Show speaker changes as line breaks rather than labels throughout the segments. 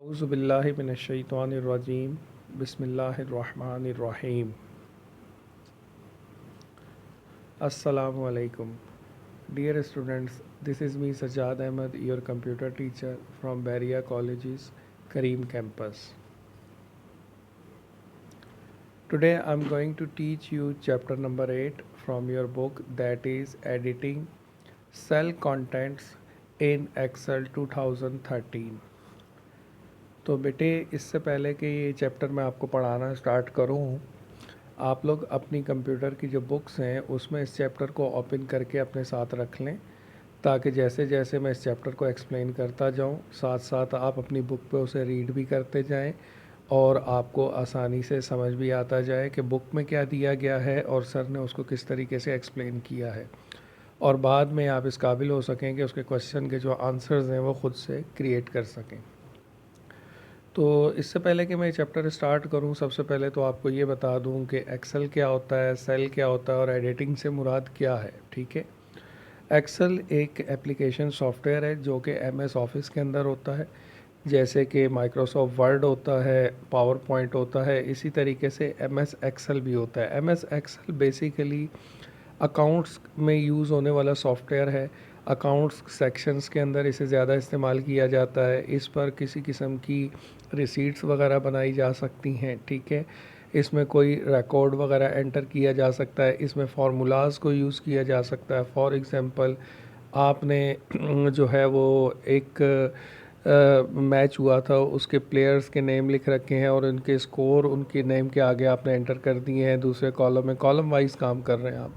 औज़ुबिल्लाहि मिनश्शैतानिर्रजीम बिस्मिल्लाहिर्रहमानिर्रहीम। Assalamu alaikum. Dear students, this is me Sajjad Ahmed, your computer teacher from Baria College's Kareem campus. Today I am going to teach you chapter number 8 from your book, that is Editing Cell Contents in Excel 2013. तो बेटे, इससे पहले कि ये chapter मैं आपको पढ़ाना start करूँ, आप लोग अपनी कंप्यूटर की जो बुक्स हैं उसमें इस चैप्टर को ओपन करके अपने साथ रख लें, ताकि जैसे जैसे मैं इस चैप्टर को एक्सप्लेन करता जाऊँ साथ साथ आप अपनी बुक पे उसे रीड भी करते जाएं और आपको आसानी से समझ भी आता जाए कि बुक में क्या दिया गया है और सर ने उसको किस तरीके से एक्सप्लेन किया है, और बाद में आप इस काबिल हो सकें कि उसके क्वेश्चन के जो आंसर्स हैं वो ख़ुद से क्रिएट कर सकें। तो इससे पहले कि मैं चैप्टर स्टार्ट करूं, सबसे पहले तो आपको ये बता दूं कि एक्सेल क्या होता है, सेल क्या होता है और एडिटिंग से मुराद क्या है। ठीक है, एक्सेल एक एप्लीकेशन सॉफ्टवेयर है जो कि एमएस ऑफिस के अंदर होता है, जैसे कि माइक्रोसॉफ्ट वर्ड होता है, पावर पॉइंट होता है, इसी तरीके से एमएस एक्सेल भी होता है। एमएस एक्सेल बेसिकली अकाउंट्स में यूज़ होने वाला सॉफ्टवेयर है। अकाउंट्स सेक्शंस के अंदर इसे ज़्यादा इस्तेमाल किया जाता है। इस पर किसी किस्म की रिसीट्स वगैरह बनाई जा सकती हैं। ठीक है, इसमें कोई रिकॉर्ड वगैरह एंटर किया जा सकता है, इसमें फार्मूलाज को यूज़ किया जा सकता है। फॉर एग्ज़ाम्पल, आपने जो है वो एक मैच हुआ था, उसके प्लेयर्स के नेम लिख रखे हैं और उनके स्कोर उनके नेम के आगे आपने एंटर कर दिए हैं दूसरे कॉलम में। कॉलम वाइज काम कर रहे हैं आप।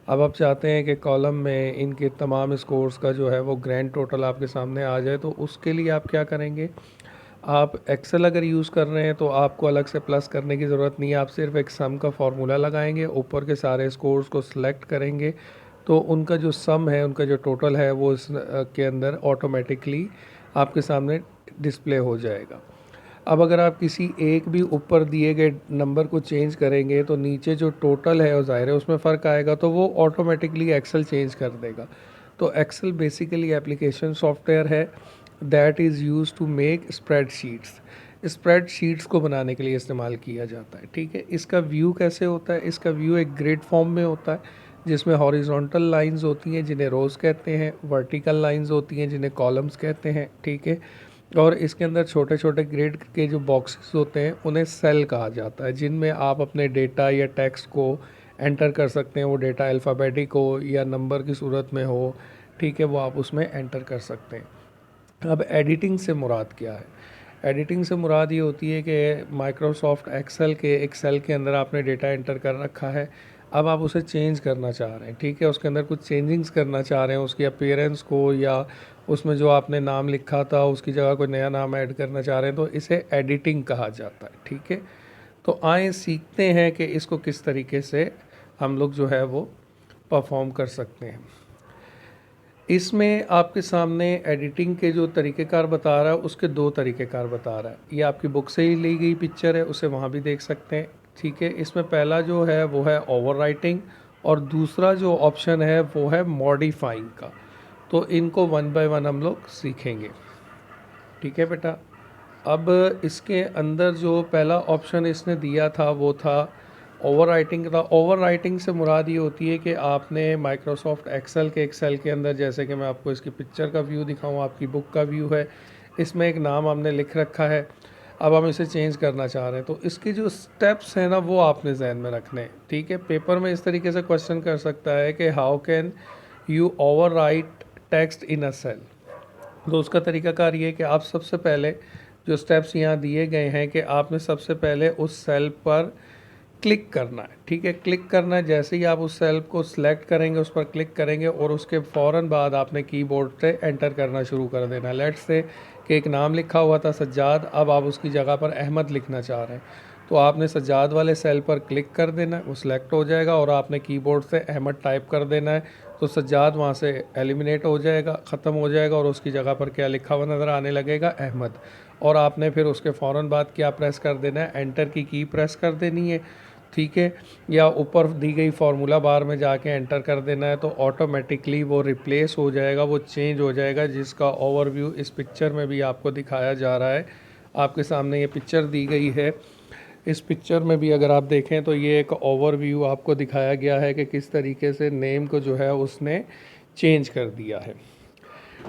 अब आप चाहते हैं कि कॉलम में इनके तमाम स्कोर्स का जो है वो ग्रैंड टोटल आपके सामने आ जाए, तो उसके लिए आप क्या करेंगे, आप एक्सेल अगर यूज़ कर रहे हैं तो आपको अलग से प्लस करने की ज़रूरत नहीं है। आप सिर्फ एक सम का फार्मूला लगाएंगे, ऊपर के सारे स्कोर्स को सिलेक्ट करेंगे, तो उनका जो सम है, उनका जो टोटल है वो इस के अंदर ऑटोमेटिकली आपके सामने डिस्प्ले हो जाएगा। अब अगर आप किसी एक भी ऊपर दिए गए नंबर को चेंज करेंगे तो नीचे जो टोटल है वो ज़ाहिर है उसमें फ़र्क आएगा, तो वो ऑटोमेटिकली एक्सेल चेंज कर देगा। तो एक्सेल बेसिकली एप्लीकेशन सॉफ्टवेयर है that is use to make spreadsheets. Spreadsheets को बनाने के लिए इस्तेमाल किया जाता है। ठीक है, इसका व्यू कैसे होता है, इसका व्यू एक ग्रिड फॉर्म में होता है जिसमें हॉरिजॉन्टल लाइंस होती हैं जिन्हें रोज़ कहते हैं, वर्टिकल लाइंस होती हैं जिन्हें कॉलम्स कहते हैं। ठीक है, और इसके अंदर छोटे छोटे ग्रिड के जो बॉक्सेस होते हैं उन्हें सेल कहा जाता है, जिनमें आप अपने डेटा या टेक्स्ट को एंटर कर सकते हैं। वो डेटा अल्फ़ाबेटिक हो या नंबर की सूरत में हो, ठीक है, वो आप उसमें एंटर कर सकते हैं। अब एडिटिंग से मुराद क्या है? एडिटिंग से मुराद ये होती है कि माइक्रोसॉफ्ट एक्सेल के एक सेल के अंदर आपने डेटा एंटर कर रखा है, अब आप उसे चेंज करना चाह रहे हैं। ठीक है, उसके अंदर कुछ चेंजिंग्स करना चाह रहे हैं, उसकी अपीयरेंस को, या उसमें जो आपने नाम लिखा था उसकी जगह कोई नया नाम ऐड करना चाह रहे हैं, तो इसे एडिटिंग कहा जाता है। ठीक है, तो आए सीखते हैं कि इसको किस तरीके से हम लोग जो है वो परफॉर्म कर सकते हैं। इसमें आपके सामने एडिटिंग के जो तरीक़ेकार बता रहा है उसके दो तरीक़ेकार बता रहा है। ये आपकी बुक से ही ली गई पिक्चर है, उसे वहाँ भी देख सकते हैं। ठीक है, इसमें पहला जो है वो है ओवरराइटिंग और दूसरा जो ऑप्शन है वो है मॉडिफाइंग का। तो इनको वन बाय वन हम लोग सीखेंगे। ठीक है बेटा, अब इसके अंदर जो पहला ऑप्शन इसने दिया था वो था ओवरराइटिंग का। ओवरराइटिंग से मुराद ये होती है कि आपने माइक्रोसॉफ्ट एक्सेल के एक्सेल के अंदर, जैसे कि मैं आपको इसकी पिक्चर का व्यू दिखाऊं, आपकी बुक का व्यू है, इसमें एक नाम हमने लिख रखा है, अब हम इसे चेंज करना चाह रहे हैं, तो इसके जो स्टेप्स हैं ना वो आपने जहन में रखने हैं। ठीक है, पेपर में इस तरीके से क्वेश्चन कर सकता है कि how can you overwrite text in a cell. तो उसका तरीकाकार ये है कि आप सबसे पहले जो स्टेप्स यहाँ दिए गए हैं कि आपने सबसे पहले उस सेल पर क्लिक करना है। ठीक है, क्लिक करना है, जैसे ही आप उस सेल को सिलेक्ट करेंगे, उस पर क्लिक करेंगे और उसके फ़ौरन बाद आपने कीबोर्ड से एंटर करना शुरू कर देना है। लेट्स से कि एक नाम लिखा हुआ था सज्जाद, अब आप उसकी जगह पर अहमद लिखना चाह रहे हैं, तो आपने सज्जाद वाले सेल पर क्लिक कर देना है, वो सिलेक्ट हो जाएगा और आपने कीबोर्ड से अहमद टाइप कर देना है, तो सज्जाद वहाँ से एलिमिनेट हो जाएगा, ख़त्म हो जाएगा और उसकी जगह पर क्या लिखा हुआ नज़र आने लगेगा, अहमद। और आपने फिर उसके फ़ौरन बाद क्या प्रेस कर देना है, एंटर की प्रेस कर देनी है। ठीक है, या ऊपर दी गई फार्मूला बार में जाके एंटर कर देना है, तो ऑटोमेटिकली वो रिप्लेस हो जाएगा, वो चेंज हो जाएगा, जिसका ओवरव्यू इस पिक्चर में भी आपको दिखाया जा रहा है। आपके सामने ये पिक्चर दी गई है। इस पिक्चर में भी अगर आप देखें तो ये एक ओवरव्यू आपको दिखाया गया है कि किस तरीके से नेम को जो है उसने चेंज कर दिया है।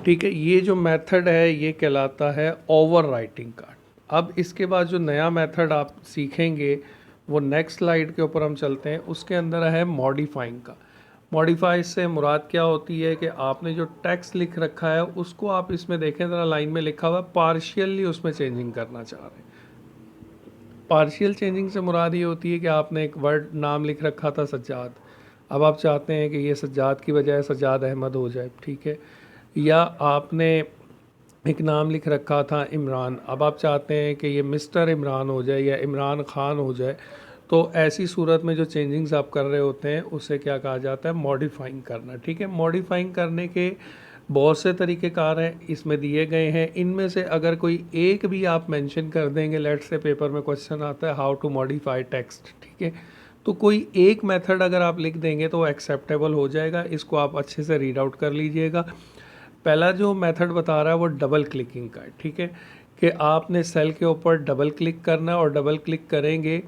ठीक है, ये जो मेथड है ये कहलाता है ओवर राइटिंग का। अब इसके बाद जो नया मेथड आप सीखेंगे वो नेक्स्ट स्लाइड के ऊपर हम चलते हैं, उसके अंदर है मॉडिफाइंग का। मॉडिफाई से मुराद क्या होती है कि आपने जो टेक्स्ट लिख रखा है उसको आप इसमें देखें ज़रा, लाइन में लिखा हुआ है पार्शियली उसमें चेंजिंग करना चाह रहे हैं। पार्शियल चेंजिंग से मुराद ये होती है कि आपने एक वर्ड नाम लिख रखा था सज्जाद, अब आप चाहते हैं कि ये सज्जाद की बजाय सज्जाद अहमद हो जाए। ठीक है, या आपने एक नाम लिख रखा था इमरान, अब आप चाहते हैं कि ये मिस्टर इमरान हो जाए या इमरान ख़ान हो जाए। तो ऐसी सूरत में जो चेंजिंग्स आप कर रहे होते हैं उसे क्या कहा जाता है, मॉडिफाइंग करना। ठीक है, मॉडिफाइंग करने के बहुत से तरीक़ेकार हैं, इसमें दिए गए हैं। इनमें से अगर कोई एक भी आप मेंशन कर देंगे, लेट से पेपर में क्वेश्चन आता है हाउ टू मॉडिफाई टेक्स्ट, ठीक है, तो कोई एक मेथड अगर आप लिख देंगे तो वो एक्सेप्टेबल हो जाएगा। इसको आप अच्छे से रीड आउट कर लीजिएगा। पहला जो मेथड बता रहा है वो डबल क्लिकिंग का है। ठीक है, कि आपने सेल के ऊपर डबल क्लिक करना है और डबल क्लिक करेंगे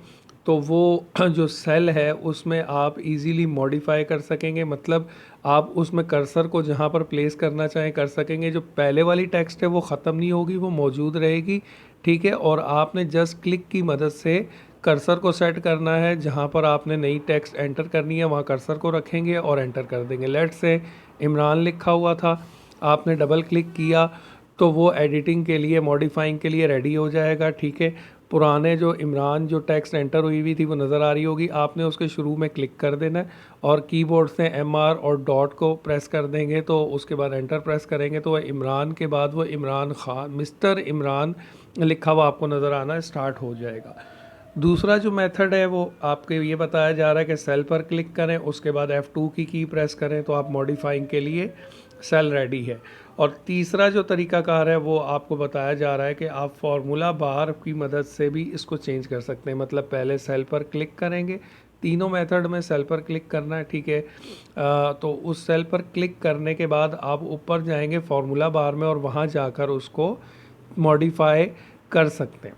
तो वो जो सेल है उसमें आप इजीली मॉडिफाई कर सकेंगे, मतलब आप उसमें कर्सर को जहाँ पर प्लेस करना चाहें कर सकेंगे। जो पहले वाली टेक्स्ट है वो ख़त्म नहीं होगी, वो मौजूद रहेगी। ठीक है, और आपने जस्ट क्लिक की मदद से कर्सर को सेट करना है, जहाँ पर आपने नई टेक्स्ट एंटर करनी है वहाँ कर्सर को रखेंगे और एंटर कर देंगे। लेट से इमरान लिखा हुआ था, आपने डबल क्लिक किया तो वो एडिटिंग के लिए, मॉडिफाइंग के लिए रेडी हो जाएगा। ठीक है, पुराने जो इमरान जो टेक्स्ट एंटर हुई थी वो नज़र आ रही होगी, आपने उसके शुरू में क्लिक कर देना है और कीबोर्ड से MR और डॉट को प्रेस कर देंगे, तो उसके बाद एंटर प्रेस करेंगे तो इमरान के बाद वो इमरान ख़ान, मिस्टर इमरान लिखा हुआ आपको नज़र आना स्टार्ट हो जाएगा। दूसरा जो मेथड है वो आपके ये बताया जा रहा है कि सेल पर क्लिक करें, उसके बाद F2 की प्रेस करें तो आप मॉडिफाइंग के लिए सेल रेडी है। और तीसरा जो तरीकाकार है वो आपको बताया जा रहा है कि आप फार्मूला बार की मदद से भी इसको चेंज कर सकते हैं। मतलब पहले सेल पर क्लिक करेंगे, तीनों मेथड में सेल पर क्लिक करना है। ठीक है, तो उस सेल पर क्लिक करने के बाद आप ऊपर जाएंगे फार्मूला बार में और वहाँ जाकर उसको मॉडिफाई कर सकते हैं।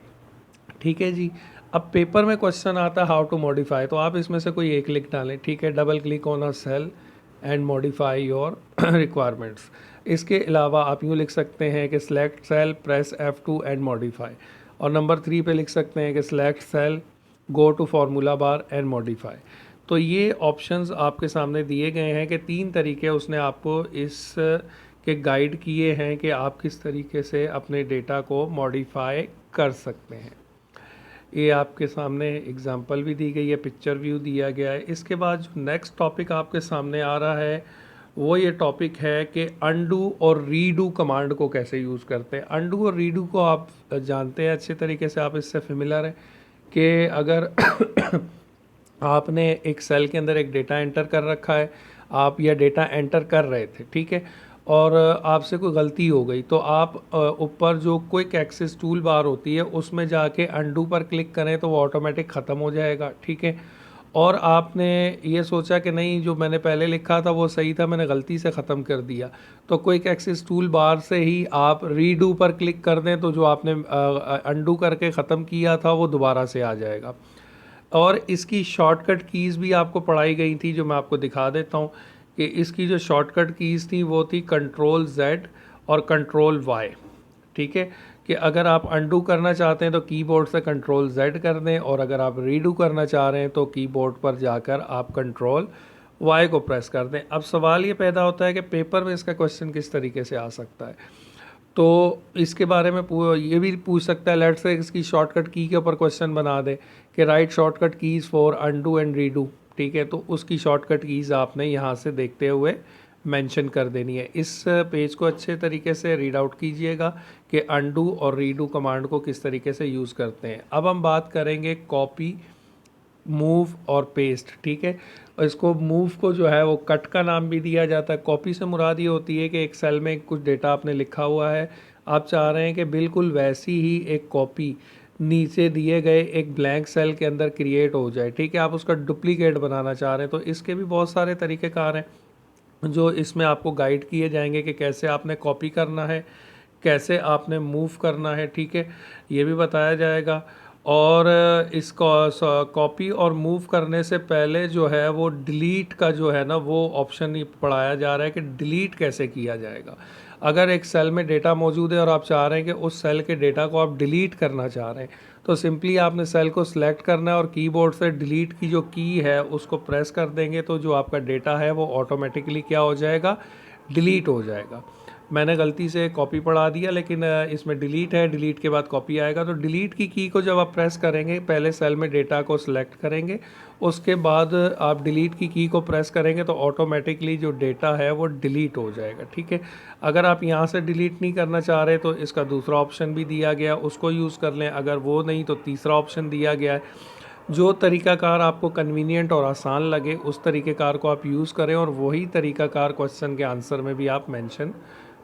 ठीक है जी, अब पेपर में क्वेश्चन आता है हाउ टू मॉडिफाई, तो आप इसमें से कोई एक लिख डालें। ठीक है, double click on a cell and modify your requirements. इसके अलावा आप यूँ लिख सकते हैं कि select cell, press F2 and modify. और नंबर 3 पे लिख सकते हैं कि select cell, go to formula bar and modify. तो ये ऑप्शंस आपके सामने दिए गए हैं कि 3 तरीके उसने आपको इस के गाइड किए हैं कि आप किस तरीके से अपने डेटा को मॉडिफाई कर सकते हैं। ये आपके सामने एग्जांपल भी दी गई है, पिक्चर व्यू दिया गया है। इसके बाद जो नेक्स्ट टॉपिक आपके सामने आ रहा है वो ये टॉपिक है कि अंडू और रीडू कमांड को कैसे यूज़ करते हैं। अंडू और रीडू को आप जानते हैं अच्छे तरीके से, आप इससे फेमिलर हैं कि अगर आपने एक सेल के अंदर एक डेटा एंटर कर रखा है, आप यह डेटा एंटर कर रहे थे, ठीक है, और आपसे कोई गलती हो गई तो आप ऊपर जो क्विक एक्सेस टूल बार होती है उसमें जाके अंडू पर क्लिक करें तो वो ऑटोमेटिक ख़त्म हो जाएगा। ठीक है, और आपने ये सोचा कि नहीं जो मैंने पहले लिखा था वो सही था, मैंने गलती से ख़त्म कर दिया, तो क्विक एक्सेस टूल बार से ही आप रीडू पर क्लिक कर दें तो जो आपने अंडू करके ख़त्म किया था वो दोबारा से आ जाएगा। और इसकी शॉर्टकट कीज़ भी आपको पढ़ाई गई थी जो मैं आपको दिखा देता हूँ कि इसकी जो शॉर्टकट कीज़ थी वो थी Ctrl+Z और Ctrl+Y। ठीक है, कि अगर आप अंडू करना चाहते हैं तो कीबोर्ड से Ctrl+Z कर दें और अगर आप रीडू करना चाह रहे हैं तो कीबोर्ड पर जाकर आप Ctrl+Y को प्रेस कर दें। अब सवाल ये पैदा होता है कि पेपर में इसका क्वेश्चन किस तरीके से आ सकता है, तो इसके बारे में ये भी पूछ सकता है, लेट से इसकी शॉर्टकट की के ऊपर क्वेश्चन बना दे कि right shortcut keys for undo and redo. ठीक है, तो उसकी शॉर्टकट कीज़ आपने यहाँ से देखते हुए मेंशन कर देनी है। इस पेज को अच्छे तरीके से रीड आउट कीजिएगा कि अंडू और रीडू कमांड को किस तरीके से यूज़ करते हैं। अब हम बात करेंगे कॉपी, मूव और पेस्ट। ठीक है, और इसको मूव को जो है वो कट का नाम भी दिया जाता है। कॉपी से मुराद ये होती है कि एक सेल में कुछ डेटा आपने लिखा हुआ है, आप चाह रहे हैं कि बिल्कुल वैसी ही एक कॉपी नीचे दिए गए एक ब्लैंक सेल के अंदर क्रिएट हो जाए। ठीक है, आप उसका डुप्लीकेट बनाना चाह रहे हैं, तो इसके भी बहुत सारे तरीक़ेकार हैं जो इसमें आपको गाइड किए जाएंगे कि कैसे आपने कॉपी करना है। कैसे आपने मूव करना है, ठीक है, ये भी बताया जाएगा। और इसको कॉपी और मूव करने से पहले जो है वो डिलीट का जो है ना वो ऑप्शन ही पढ़ाया जा रहा है कि डिलीट कैसे किया जाएगा। अगर एक सेल में डेटा मौजूद है और आप चाह रहे हैं कि उस सेल के डेटा को आप डिलीट करना चाह रहे हैं, तो सिंपली आपने सेल को सिलेक्ट करना है और कीबोर्ड से डिलीट की जो की है उसको प्रेस कर देंगे, तो जो आपका डेटा है वो ऑटोमेटिकली क्या हो जाएगा, डिलीट हो जाएगा। मैंने गलती से कॉपी पढ़ा दिया, लेकिन इसमें डिलीट है, डिलीट के बाद कॉपी आएगा। तो डिलीट की को जब आप प्रेस करेंगे, पहले सेल में डेटा को सिलेक्ट करेंगे, उसके बाद आप डिलीट की को प्रेस करेंगे तो ऑटोमेटिकली जो डेटा है वो डिलीट हो जाएगा, ठीक है। अगर आप यहाँ से डिलीट नहीं करना चाह रहे तो इसका दूसरा ऑप्शन भी दिया गया, उसको यूज़ कर लें। अगर वो नहीं तो तीसरा ऑप्शन दिया गया है। जो तरीक़ाकार आपको कन्वीनियंट और आसान लगे उस तरीक़ेकार को आप यूज़ करें, और वही तरीक़ाकार क्वेश्चन के आंसर में भी आप मेंशन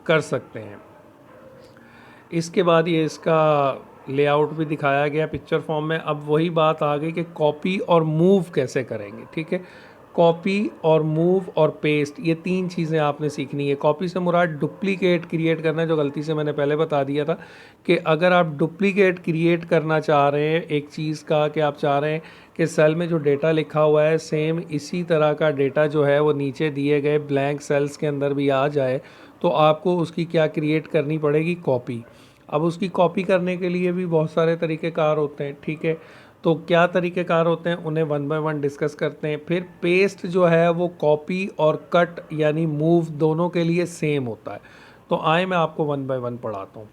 कर सकते हैं। इसके बाद ये इसका लेआउट भी दिखाया गया पिक्चर फॉर्म में। अब वही बात आ गई कि कॉपी और मूव कैसे करेंगे, ठीक है। कॉपी और मूव और पेस्ट, ये तीन चीज़ें आपने सीखनी है। कॉपी से मुराद डुप्लीकेट क्रिएट करना है, जो गलती से मैंने पहले बता दिया था कि अगर आप डुप्लीकेट क्रिएट करना चाह रहे हैं एक चीज़ का, कि आप चाह रहे हैं कि सेल में जो डेटा लिखा हुआ है सेम इसी तरह का डेटा जो है वो नीचे दिए गए ब्लैंक सेल्स के अंदर भी आ जाए, तो आपको उसकी क्या क्रिएट करनी पड़ेगी, कॉपी। अब उसकी कॉपी करने के लिए भी बहुत सारे तरीक़ेकार होते हैं, ठीक है। तो क्या तरीक़ेकार होते हैं उन्हें वन बाय वन डिस्कस करते हैं। फिर पेस्ट जो है वो कॉपी और कट यानी मूव दोनों के लिए सेम होता है। तो आए मैं आपको वन बाय वन पढ़ाता हूँ।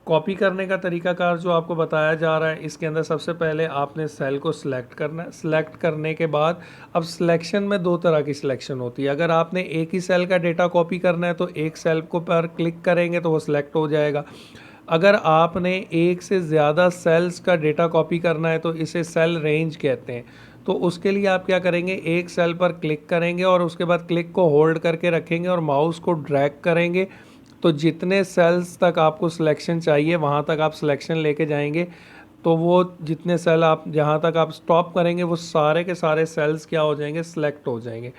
कॉपी करने का तरीक़ाकार जो आपको बताया जा रहा है, इसके अंदर सबसे पहले आपने सेल को सिलेक्ट करना है। सिलेक्ट करने के बाद अब सिलेक्शन में दो तरह की सिलेक्शन होती है। अगर आपने एक ही सेल का डेटा कॉपी करना है तो एक सेल को पर क्लिक करेंगे तो वो सिलेक्ट हो जाएगा। अगर आपने एक से ज़्यादा सेल्स का डेटा कॉपी करना है तो इसे सेल रेंज कहते हैं। तो उसके लिए आप क्या करेंगे, एक सेल पर क्लिक करेंगे और उसके बाद क्लिक को होल्ड करके रखेंगे और माउस को ड्रैग करेंगे, तो जितने सेल्स तक आपको सिलेक्शन चाहिए वहाँ तक आप सिलेक्शन लेके जाएंगे। तो वो जितने सेल आप जहाँ तक आप स्टॉप करेंगे वो सारे के सारे सेल्स क्या हो जाएंगे, सिलेक्ट हो जाएंगे।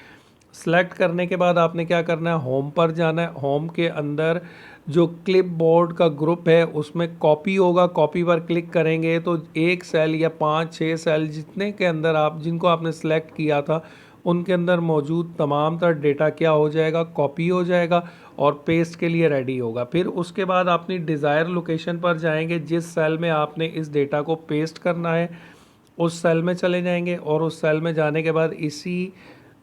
सेलेक्ट करने के बाद आपने क्या करना है, होम पर जाना है। होम के अंदर जो क्लिपबोर्ड का ग्रुप है उसमें कॉपी होगा, कॉपी पर क्लिक करेंगे तो एक सेल या 5-6 सेल जितने के अंदर आप जिनको आपने सेलेक्ट किया था उनके अंदर मौजूद तमाम तर डेटा क्या हो जाएगा, कॉपी हो जाएगा और पेस्ट के लिए रेडी होगा। फिर उसके बाद अपनी डिज़ायर लोकेशन पर जाएंगे, जिस सेल में आपने इस डेटा को पेस्ट करना है उस सेल में चले जाएंगे, और उस सेल में जाने के बाद इसी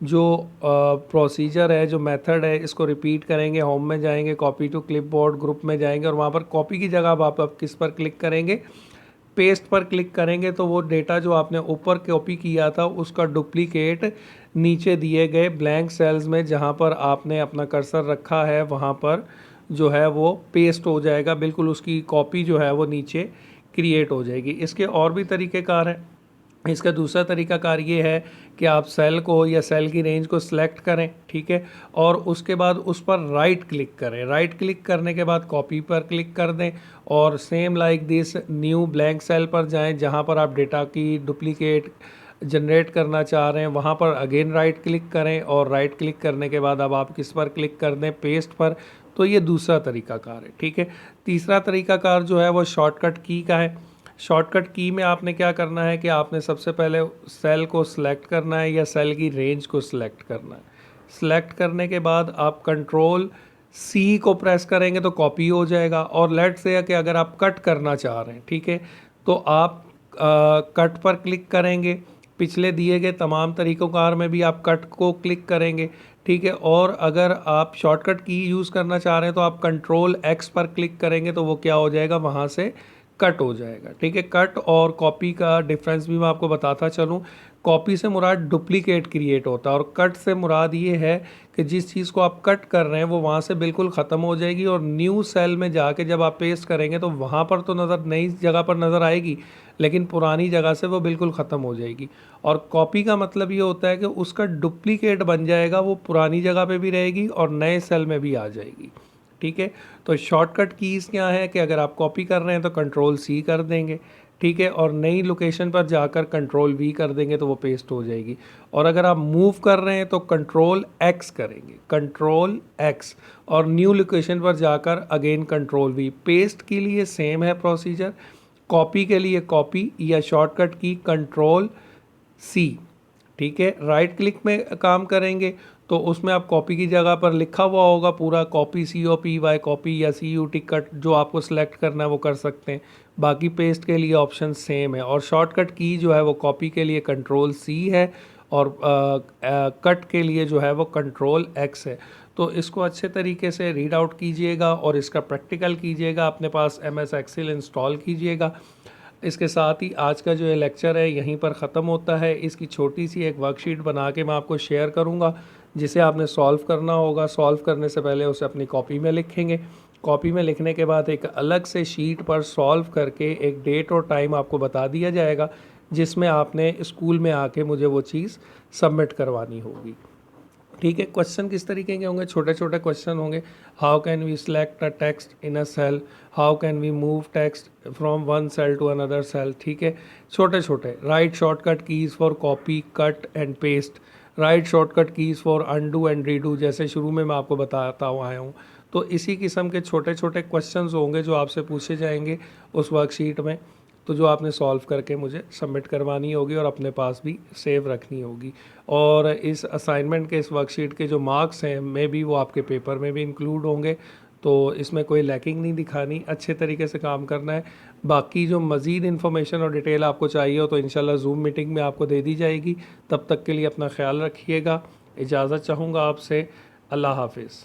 जो प्रोसीजर है, जो मेथड है, इसको रिपीट करेंगे। होम में जाएंगे, कॉपी टू क्लिपबोर्ड ग्रुप में जाएंगे और वहाँ पर कॉपी की जगह आप किस पर क्लिक करेंगे, पेस्ट पर क्लिक करेंगे, तो वो डेटा जो आपने ऊपर कॉपी किया था उसका डुप्लीकेट नीचे दिए गए ब्लैंक सेल्स में जहाँ पर आपने अपना कर्सर रखा है वहाँ पर जो है वो पेस्ट हो जाएगा। बिल्कुल उसकी कॉपी जो है वो नीचे क्रिएट हो जाएगी। इसके और भी तरीक़ेकार हैं। इसका दूसरा तरीक़ाकार ये है कि आप सेल को या सेल की रेंज को सिलेक्ट करें, ठीक है, और उसके बाद उस पर राइट क्लिक करें। राइट क्लिक करने के बाद कॉपी पर क्लिक कर दें और same like this new blank cell पर जाएं जहां पर आप डेटा की डुप्लीकेट जनरेट करना चाह रहे हैं, वहां पर अगेन राइट क्लिक करें और राइट क्लिक करने के बाद अब आप किस पर क्लिक कर दें, पेस्ट पर। तो ये दूसरा तरीक़ाकार है, ठीक है। तीसरा तरीक़ाकार जो है वो शॉर्टकट की का है। शॉर्टकट की में आपने क्या करना है कि आपने सबसे पहले सेल को सिलेक्ट करना है या सेल की रेंज को सिलेक्ट करना है। सिलेक्ट करने के बाद आप कंट्रोल सी को प्रेस करेंगे तो कॉपी हो जाएगा। और लेट से कि अगर आप कट करना चाह रहे हैं, ठीक है, तो आप कट पर क्लिक करेंगे। पिछले दिए गए तमाम तरीक़ों में भी आप कट को क्लिक करेंगे, ठीक है। और अगर आप शॉर्टकट की यूज़ करना चाह रहे हैं तो आप कंट्रोल एक्स पर क्लिक करेंगे तो वो क्या हो जाएगा, वहाँ से कट हो जाएगा, ठीक है। कट और कॉपी का डिफरेंस भी मैं आपको बताता चलूँ। कॉपी से मुराद डुप्लीकेट क्रिएट होता है और कट से मुराद ये है कि जिस चीज़ को आप कट कर रहे हैं वो वहाँ से बिल्कुल ख़त्म हो जाएगी और न्यू सेल में जाके जब आप पेस्ट करेंगे तो वहाँ पर तो नज़र नई जगह पर नज़र आएगी, लेकिन पुरानी जगह से वो बिल्कुल ख़त्म हो जाएगी। और कॉपी का मतलब ये होता है कि उसका डुप्लीकेट बन जाएगा, वो पुरानी जगह पे भी रहेगी और नए सेल में भी आ जाएगी, ठीक है। तो शॉर्टकट कीज़ क्या है कि अगर आप कॉपी कर रहे हैं तो कंट्रोल सी कर देंगे, ठीक है, और नई लोकेशन पर जाकर कंट्रोल वी कर देंगे तो वो पेस्ट हो जाएगी। और अगर आप मूव कर रहे हैं तो कंट्रोल एक्स करेंगे, कंट्रोल एक्स, और न्यू लोकेशन पर जाकर अगेन कंट्रोल वी। पेस्ट के लिए सेम है प्रोसीजर, कॉपी के लिए कॉपी या शॉर्टकट की कंट्रोल सी। ठीक है, राइट क्लिक में काम करेंगे तो उसमें आप कॉपी की जगह पर लिखा हुआ होगा पूरा कॉपी, COPY कॉपी, या CUT कट, जो आपको सिलेक्ट करना है वो कर सकते हैं। बाकी पेस्ट के लिए ऑप्शन सेम है, और शॉर्टकट की जो है वो कॉपी के लिए कंट्रोल C है, और कट के लिए जो है वो कंट्रोल X है। तो इसको अच्छे तरीके से रीड आउट कीजिएगा और इसका प्रैक्टिकल कीजिएगा, अपने पास MS एक्सेल इंस्टॉल कीजिएगा। इसके साथ ही आज का जो ये लेक्चर है यहीं पर ख़त्म होता है। इसकी छोटी सी एक वर्कशीट बना के मैं आपको शेयर करूँगा, जिसे आपने सॉल्व करना होगा। सॉल्व करने से पहले उसे अपनी कॉपी में लिखेंगे। कॉपी में लिखने के बाद एक अलग से शीट पर सॉल्व करके एक डेट और टाइम आपको बता दिया जाएगा, जिसमें आपने स्कूल में आके मुझे वो चीज़ सबमिट करवानी होगी। ठीक है, क्वेश्चन किस तरीके के होंगे? छोटे छोटे क्वेश्चन होंगे। How can we select a text in a cell, how can we move text from one cell to another cell. ठीक है, छोटे छोटे। Right shortcut keys for copy, cut and paste, right shortcut keys for undo and redo, जैसे शुरू में मैं आपको बताता हुआ आया हूँ। तो इसी किस्म के छोटे छोटे क्वेश्चंस होंगे जो आपसे पूछे जाएंगे उस वर्कशीट में, तो जो आपने सॉल्व करके मुझे सबमिट करवानी होगी और अपने पास भी सेव रखनी होगी। और इस असाइनमेंट के, इस वर्कशीट के जो मार्क्स हैं मे भी वो आपके पेपर में भी इंक्लूड होंगे, तो इसमें कोई लैकिंग नहीं दिखानी, अच्छे तरीके से काम करना है। बाकी जो मज़ीद इन्फॉर्मेशन और डिटेल आपको चाहिए हो तो इंशाल्लाह ज़ूम मीटिंग में आपको दे दी जाएगी। तब तक के लिए अपना ख्याल रखिएगा। इजाज़त चाहूँगा आपसे। अल्लाह हाफिज़।